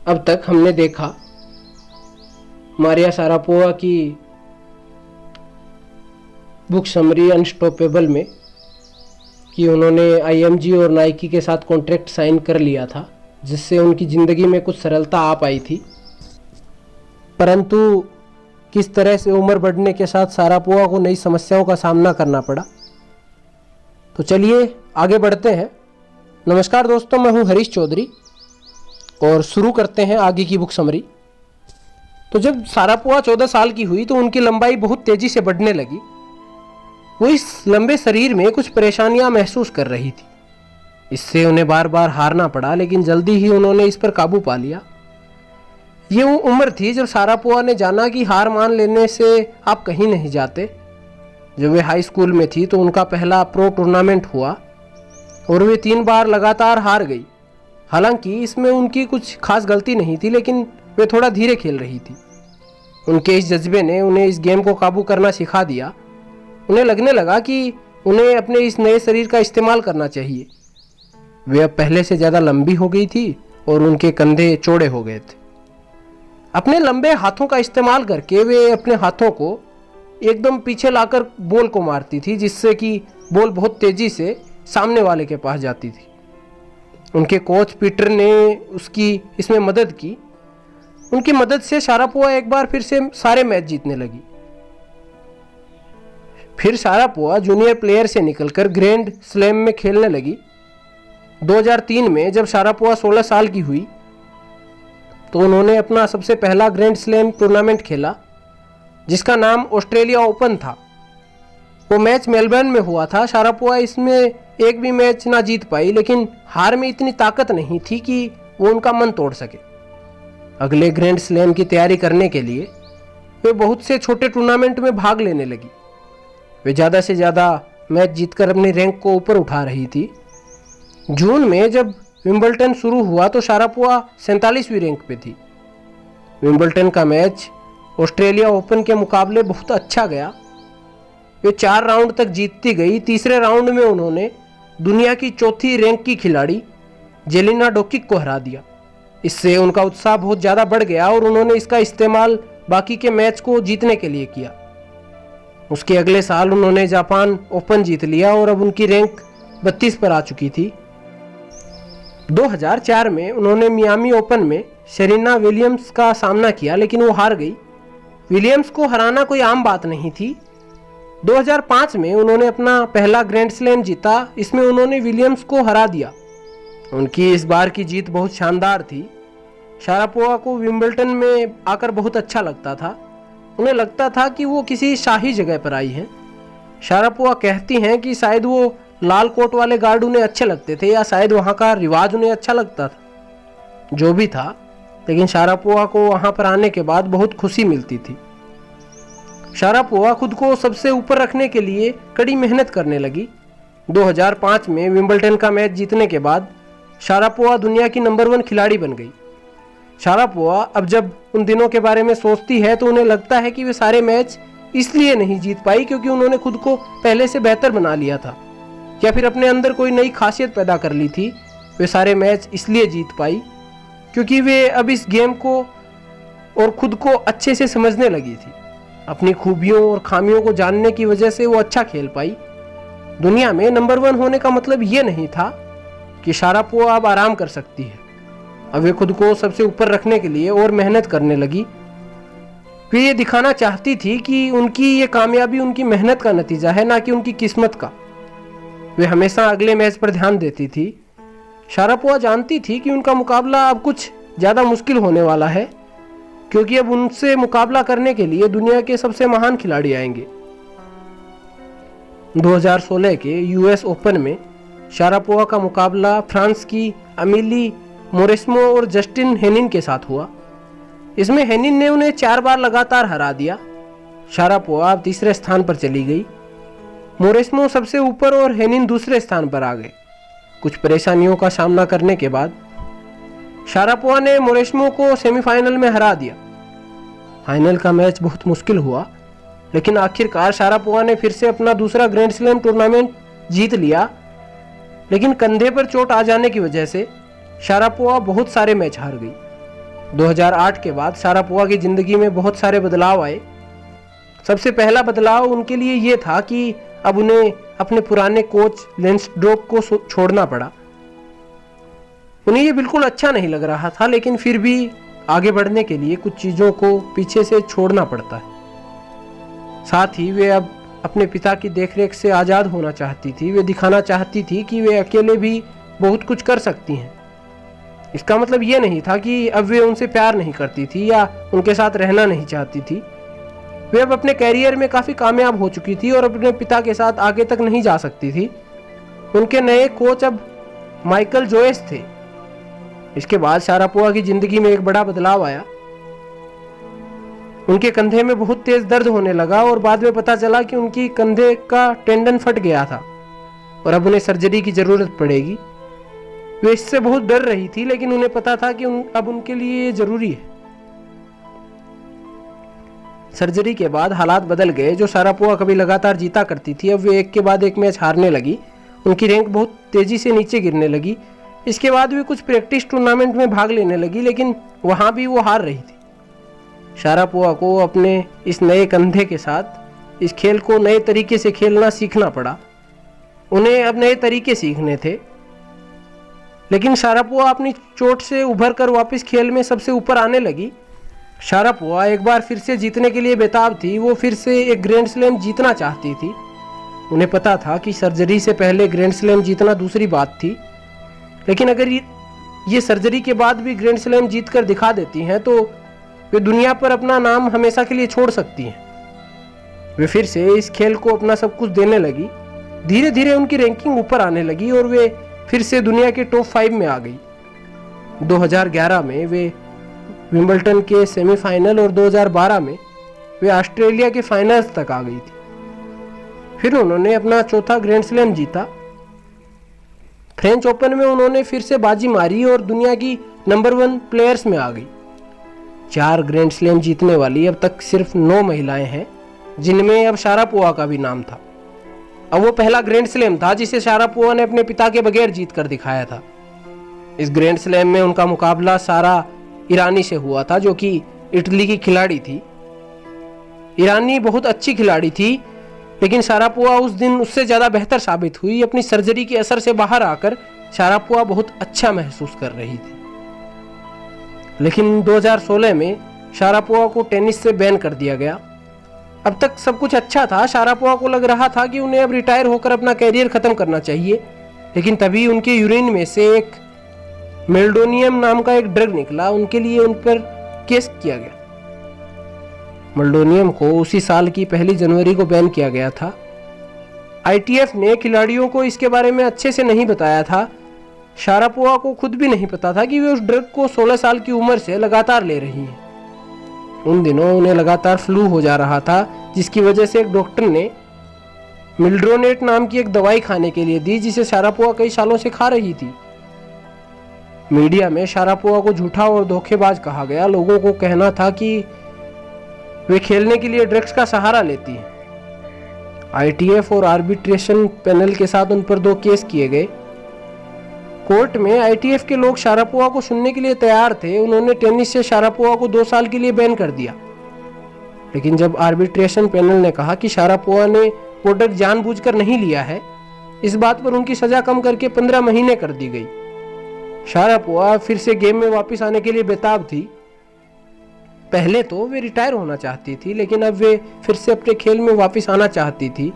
अब तक हमने देखा मारिया शारापोवा की बुक समरी अनस्टॉपेबल में कि उन्होंने आईएमजी और नाइकी के साथ कॉन्ट्रैक्ट साइन कर लिया था, जिससे उनकी ज़िंदगी में कुछ सरलता आ पाई थी। परंतु किस तरह से उम्र बढ़ने के साथ शारापोवा को नई समस्याओं का सामना करना पड़ा। तो चलिए आगे बढ़ते हैं। नमस्कार दोस्तों, मैं हूं हरीश चौधरी और शुरू करते हैं आगे की बुक समरी। तो जब शारापोवा 14 साल की हुई तो उनकी लंबाई बहुत तेजी से बढ़ने लगी। वो इस लंबे शरीर में कुछ परेशानियां महसूस कर रही थी। इससे उन्हें बार बार हारना पड़ा, लेकिन जल्दी ही उन्होंने इस पर काबू पा लिया। ये वो उम्र थी जब शारापोवा ने जाना कि हार मान लेने से आप कहीं नहीं जाते। जब वे हाई स्कूल में थी तो उनका पहला प्रो टूर्नामेंट हुआ और वे 3 बार लगातार हार गई। हालांकि इसमें उनकी कुछ खास गलती नहीं थी, लेकिन वे थोड़ा धीरे खेल रही थी। उनके इस जज्बे ने उन्हें इस गेम को काबू करना सिखा दिया। उन्हें लगने लगा कि उन्हें अपने इस नए शरीर का इस्तेमाल करना चाहिए। वे अब पहले से ज़्यादा लंबी हो गई थी और उनके कंधे चौड़े हो गए थे। अपने लंबे हाथों का इस्तेमाल करके वे अपने हाथों को एकदम पीछे लाकर बॉल को मारती थी, जिससे कि बॉल बहुत तेज़ी से सामने वाले के पास जाती थी। उनके कोच पीटर ने उसकी इसमें मदद की। उनकी मदद से शारापोवा एक बार फिर से सारे मैच जीतने लगी। फिर शारापोवा जूनियर प्लेयर से निकलकर ग्रैंड स्लैम में खेलने लगी। 2003 में जब शारापोवा 16 साल की हुई तो उन्होंने अपना सबसे पहला ग्रैंड स्लैम टूर्नामेंट खेला, जिसका ऑस्ट्रेलिया ऑस्ट्रेलिया ओपन था। वो मैच मेलबर्न में हुआ था। शारापोवा इसमें एक भी मैच ना जीत पाई, लेकिन हार में इतनी ताकत नहीं थी कि वो उनका मन तोड़ सके। अगले ग्रैंड स्लैम की तैयारी करने के लिए वे बहुत से छोटे टूर्नामेंट में भाग लेने लगी। वे ज़्यादा से ज़्यादा मैच जीतकर अपने रैंक को ऊपर उठा रही थी। जून में जब विंबलटन शुरू हुआ तो शारापोवा 47वीं रैंक पे थी। विंबलटन का मैच ऑस्ट्रेलिया ओपन के मुकाबले बहुत अच्छा गया। वे 4 राउंड तक जीतती गई। तीसरे राउंड में उन्होंने दुनिया की चौथी रैंक की खिलाड़ी जेलिना डोकिक को हरा दिया। इससे उनका उत्साह बहुत ज़्यादा बढ़ गया और उन्होंने इसका इस्तेमाल बाकी के मैच को जीतने के लिए किया। उसके अगले साल उन्होंने जापान ओपन जीत लिया और अब उनकी रैंक 32 पर आ चुकी थी। 2004 में उन्होंने मियामी ओपन में सेरेना विलियम्स का सामना किया, लेकिन वो हार गई। विलियम्स को हराना कोई आम बात नहीं थी। 2005 में उन्होंने अपना पहला ग्रैंड स्लैम जीता। इसमें उन्होंने विलियम्स को हरा दिया। उनकी इस बार की जीत बहुत शानदार थी। शारापोवा को विंबलटन में आकर बहुत अच्छा लगता था। उन्हें लगता था कि वो किसी शाही जगह पर आई हैं। शारापोवा कहती हैं कि शायद वो लाल कोट वाले गार्ड उन्हें अच्छे लगते थे, या शायद वहाँ का रिवाज उन्हें अच्छा लगता था। जो भी था, लेकिन शारापोवा को वहाँ पर आने के बाद बहुत खुशी मिलती थी। शारापोवा खुद को सबसे ऊपर रखने के लिए कड़ी मेहनत करने लगी। 2005 में विंबलटन का मैच जीतने के बाद शारापोवा दुनिया की नंबर 1 खिलाड़ी बन गई। शारापोवा अब जब उन दिनों के बारे में सोचती है तो उन्हें लगता है कि वे सारे मैच इसलिए नहीं जीत पाई क्योंकि उन्होंने खुद को पहले से बेहतर बना लिया था, या फिर अपने अंदर कोई नई खासियत पैदा कर ली थी। वे सारे मैच इसलिए जीत पाई क्योंकि वे अब इस गेम को और खुद को अच्छे से समझने लगी थी। अपनी खूबियों और खामियों को जानने की वजह से वो अच्छा खेल पाई। दुनिया में नंबर 1 होने का मतलब ये नहीं था कि शारापोवा अब आराम कर सकती है। अब वे खुद को सबसे ऊपर रखने के लिए और मेहनत करने लगी। वे ये दिखाना चाहती थी कि उनकी ये कामयाबी उनकी मेहनत का नतीजा है, ना कि उनकी किस्मत का। वे हमेशा अगले मैच पर ध्यान देती थी। शारापोवा जानती थी कि उनका मुकाबला अब कुछ ज़्यादा मुश्किल होने वाला है, क्योंकि अब उनसे मुकाबला करने के लिए दुनिया के सबसे महान खिलाड़ी आएंगे। 2016 के यूएस ओपन में शारापोवा का मुकाबला फ्रांस की अमीली मोरेस्मो और जस्टिन हेनिन के साथ हुआ। इसमें हेनिन ने उन्हें 4 बार लगातार हरा दिया। शारापोवा अब तीसरे स्थान पर चली गई। मोरेस्मो सबसे ऊपर और हेनिन दूसरे स्थान पर आ गए। कुछ परेशानियों का सामना करने के बाद शारापोवा ने मोरेस्मो को सेमीफाइनल में हरा दिया। फाइनल का मैच बहुत मुश्किल हुआ, लेकिन आखिरकार शारापोवा ने फिर से अपना दूसरा ग्रैंड स्लैम टूर्नामेंट जीत लिया। लेकिन कंधे पर चोट आ जाने की वजह से शारापोवा बहुत सारे मैच हार गई। 2008 के बाद शारापोवा की ज़िंदगी में बहुत सारे बदलाव आए। सबसे पहला बदलाव उनके लिए ये था कि अब उन्हें अपने पुराने कोच लेंसड्रोप को छोड़ना पड़ा। उन्हें ये बिल्कुल अच्छा नहीं लग रहा था, लेकिन फिर भी आगे बढ़ने के लिए कुछ चीज़ों को पीछे से छोड़ना पड़ता है। साथ ही वे अब अपने पिता की देखरेख से आज़ाद होना चाहती थी। वे दिखाना चाहती थी कि वे अकेले भी बहुत कुछ कर सकती हैं। इसका मतलब ये नहीं था कि अब वे उनसे प्यार नहीं करती थी या उनके साथ रहना नहीं चाहती थी। वे अब अपने कैरियर में काफ़ी कामयाब हो चुकी थी और अपने पिता के साथ आगे तक नहीं जा सकती थी। उनके नए कोच अब माइकल जोएस थे। इसके बाद शारापोवा की ज़िंदगी में एक बड़ा बदलाव आया। उनके कंधे में बहुत तेज़ दर्द होने लगा और बाद में पता चला कि उनकी कंधे का टेंडन फट गया था और अब उन्हें सर्जरी की ज़रूरत पड़ेगी। वे इससे बहुत डर रही थी, लेकिन उन्हें पता था कि अब उनके लिए ये ज़रूरी है। सर्जरी के बाद हालात बदल गए। जो शारापोवा कभी लगातार जीता करती थी, अब वे एक के बाद एक मैच हारने लगी। उनकी रैंक बहुत तेज़ी से नीचे गिरने लगी। इसके बाद वे कुछ प्रैक्टिस टूर्नामेंट में भाग लेने लगी, लेकिन वहाँ भी वो हार रही थी। शारापोवा को अपने इस नए कंधे के साथ इस खेल को नए तरीके से खेलना सीखना पड़ा। उन्हें अब नए तरीके सीखने थे, लेकिन शारापोवा अपनी चोट से उभर कर वापस खेल में सबसे ऊपर आने लगी। शारापोवा एक बार फिर से जीतने के लिए बेताब थी। वो फिर से एक ग्रैंड स्लैम जीतना चाहती थी। उन्हें पता था कि सर्जरी से पहले ग्रैंड स्लैम जीतना दूसरी बात थी, लेकिन अगर ये सर्जरी के बाद भी ग्रैंड स्लैम जीत कर दिखा देती हैं तो वे दुनिया पर अपना नाम हमेशा के लिए छोड़ सकती हैं। वे फिर से इस खेल को अपना सब कुछ देने लगी। धीरे धीरे उनकी रैंकिंग ऊपर आने लगी और वे फिर से दुनिया के टॉप 5 में आ गई। 2011 में वे विंबलटन के सेमीफाइनल और 2012 में वे ऑस्ट्रेलिया के फाइनल्स तक आ गई थी। फिर उन्होंने अपना चौथा ग्रैंड स्लैम जीता। फ्रेंच ओपन में उन्होंने फिर से बाजी मारी और दुनिया की नंबर 1 प्लेयर्स में आ गई। 4 ग्रैंड स्लैम जीतने वाली अब तक सिर्फ 9 महिलाएं हैं, जिनमें अब शारापोवा का भी नाम था। अब वो पहला ग्रैंड स्लैम था जिसे शारापोवा ने अपने पिता के बगैर जीत कर दिखाया था। इस ग्रैंड स्लैम में उनका मुकाबला सारा ईरानी से हुआ था, जो कि इटली की खिलाड़ी थी। ईरानी बहुत अच्छी खिलाड़ी थी, लेकिन शारापोवा उस दिन उससे ज़्यादा बेहतर साबित हुई। अपनी सर्जरी के असर से बाहर आकर शारापोवा बहुत अच्छा महसूस कर रही थी। लेकिन 2016 में शारापोवा को टेनिस से बैन कर दिया गया। अब तक सब कुछ अच्छा था। शारापोवा को लग रहा था कि उन्हें अब रिटायर होकर अपना कैरियर खत्म करना चाहिए, लेकिन तभी उनके यूरिन में से एक मेल्डोनियम नाम का एक ड्रग निकला। उनके लिए उन पर केस किया गया। मेल्डोनियम को उसी साल की 1 जनवरी को बैन किया गया था। ITF ने खिलाड़ियों को इसके बारे में अच्छे से नहीं बताया था। शारापोवा को खुद भी नहीं पता था कि वे उस ड्रग को 16 साल की उम्र से लगातार ले रही हैं। उन दिनों उन्हें लगातार फ्लू हो जा रहा था, जिसकी वजह से एक डॉक्टर ने मिल्ड्रोनेट नाम की एक दवाई खाने के लिए दी, जिसे शारापोवा कई सालों से खा रही थी। मीडिया में शारापोवा को झूठा और धोखेबाज कहा गया। लोगों को कहना था कि वे खेलने के लिए ड्रग्स का सहारा लेती हैं। ITF और आर्बिट्रेशन पैनल के साथ उन पर 2 केस किए गए। कोर्ट में ITF के लोग शारापोवा को सुनने के लिए तैयार थे। उन्होंने टेनिस से शारापोवा को 2 साल के लिए बैन कर दिया। लेकिन जब आर्बिट्रेशन पैनल ने कहा कि शारापोवा ने वो ड्रग जानबूझकर नहीं लिया है, इस बात पर उनकी सजा कम करके 15 महीने कर दी गई। शारापोवा फिर से गेम में वापस आने के लिए बेताब थी। पहले तो वे रिटायर होना चाहती थी, लेकिन अब वे फिर से अपने खेल में वापस आना चाहती थी।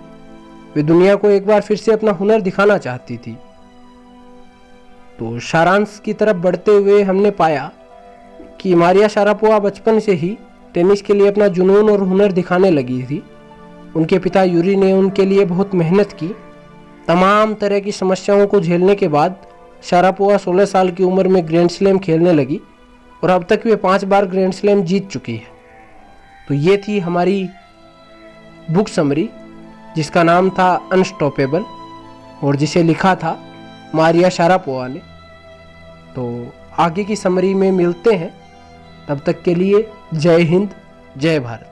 वे दुनिया को एक बार फिर से अपना हुनर दिखाना चाहती थी। तो सारांश की तरफ बढ़ते हुए हमने पाया कि मारिया शारापोवा बचपन से ही टेनिस के लिए अपना जुनून और हुनर दिखाने लगी थी। उनके पिता यूरी ने उनके लिए बहुत मेहनत की। तमाम तरह की समस्याओं को झेलने के बाद शारापोवा 16 साल की उम्र में ग्रैंड स्लैम खेलने लगी और अब तक वे 5 बार ग्रैंड स्लैम जीत चुकी है। तो ये थी हमारी बुक समरी, जिसका नाम था अनस्टॉपेबल और जिसे लिखा था मारिया शारापोवा ने। तो आगे की समरी में मिलते हैं। तब तक के लिए जय हिंद, जय भारत।